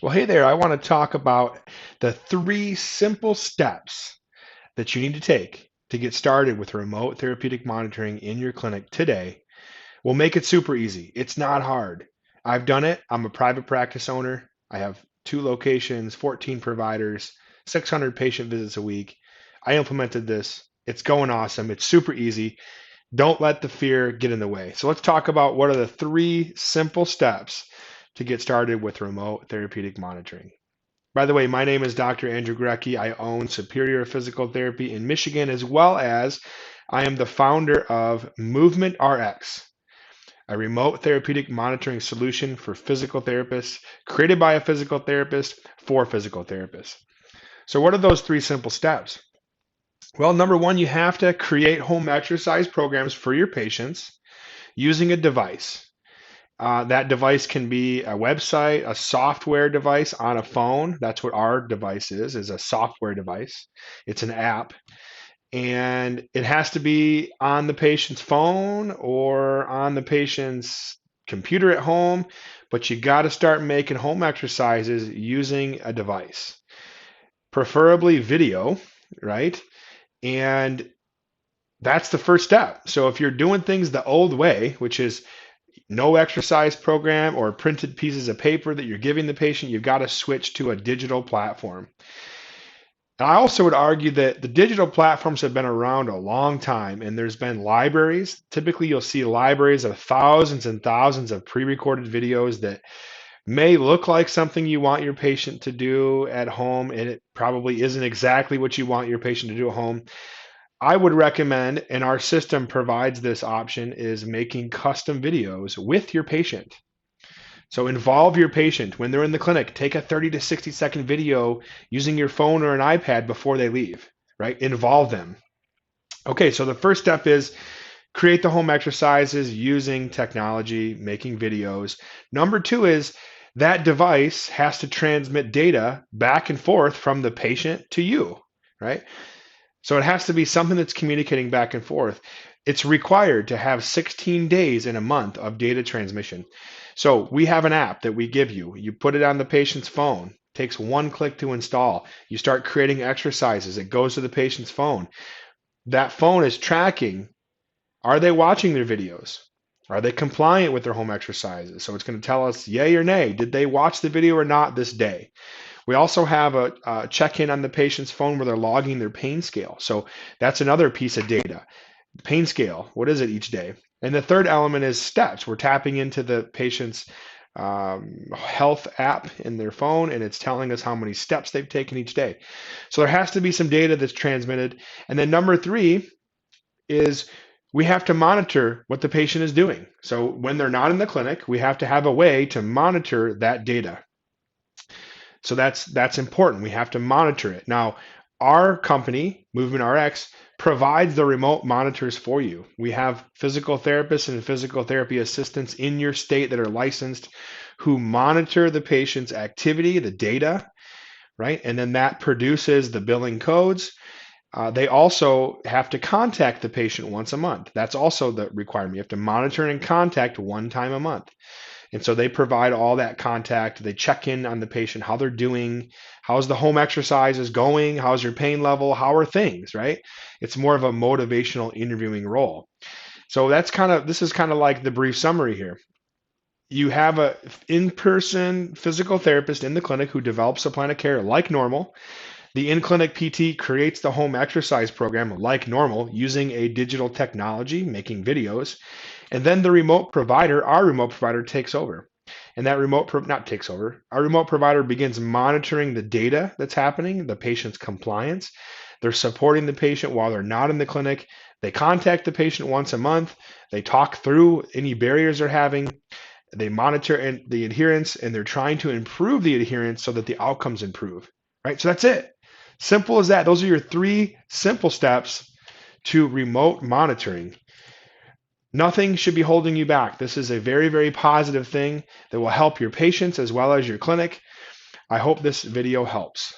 Well, hey there. I want to talk about the 3 simple steps that you need to take to get started with remote therapeutic monitoring in your clinic today. We'll make it super easy. It's not hard. I've done it. I'm a private practice owner. I have 2 locations, 14 providers, 600 patient visits a week. I implemented this. It's going awesome. It's super easy. Don't let the fear get in the way. So let's talk about what are the 3 simple steps to get started with remote therapeutic monitoring. By the way, my name is Dr. Andrew Gorecki. I own Superior Physical Therapy in Michigan, as well as I am the founder of MovementRX, a remote therapeutic monitoring solution for physical therapists, created by a physical therapist for physical therapists. So, what are those 3 simple steps? Well, number one, you have to create home exercise programs for your patients using a device. That device can be a website, a software device on a phone. That's what our device is a software device. It's an app, and it has to be on the patient's phone or on the patient's computer at home, but you got to start making home exercises using a device, preferably video, right? And that's the first step. So if you're doing things the old way, which is no exercise program or printed pieces of paper that you're giving the patient, you've got to switch to a digital platform. And I also would argue that the digital platforms have been around a long time, and there's been libraries. Typically, you'll see libraries of thousands and thousands of pre-recorded videos that may look like something you want your patient to do at home, and it probably isn't exactly what you want your patient to do at home. I would recommend, and our system provides this option, is making custom videos with your patient. So involve your patient when they're in the clinic. Take a 30 to 60-second video using your phone or an iPad before they leave, right? Involve them. Okay, so the first step is create the home exercises using technology, making videos. Number two is that device has to transmit data back and forth from the patient to you, right? So it has to be something that's communicating back and forth. It's required to have 16 days in a month of data transmission. So we have an app that we give you. You put it on the patient's phone. It takes 1 click to install. You start creating exercises. It goes to the patient's phone. That phone is tracking, are they watching their videos? Are they compliant with their home exercises? So it's going to tell us yay or nay. Did they watch the video or not this day? We also have a check-in on the patient's phone where they're logging their pain scale. So that's another piece of data. Pain scale, what is it each day? And the third element is steps. We're tapping into the patient's health app in their phone, and it's telling us how many steps they've taken each day. So there has to be some data that's transmitted. And then number three is we have to monitor what the patient is doing. So when they're not in the clinic, we have to have a way to monitor that data. So that's important. We have to monitor it. Now, our company, MovementRx, provides the remote monitors for you. We have physical therapists and physical therapy assistants in your state that are licensed who monitor the patient's activity, the data, right? And then that produces the billing codes. They also have to contact the patient once a month. That's also the requirement. You have to monitor and contact 1 time a month. And so they provide all that contact. They check in on the patient, how they're doing, how's the home exercises going, how's your pain level, how are things, right? It's more of a motivational interviewing role. So this is kind of like the brief summary here. You have a in-person physical therapist in the clinic who develops a plan of care like normal. The in-clinic PT creates the home exercise program like normal using a digital technology, making videos. And then the remote provider, our remote provider, takes over. And that not takes over, our remote provider begins monitoring the data that's happening, the patient's compliance. They're supporting the patient while they're not in the clinic. They contact the patient once a month. They talk through any barriers they're having. They monitor the adherence, and they're trying to improve the adherence so that the outcomes improve. Right? So that's it. Simple as that. Those are your 3 simple steps to remote monitoring. Nothing should be holding you back. This is a very, very positive thing that will help your patients as well as your clinic. I hope this video helps.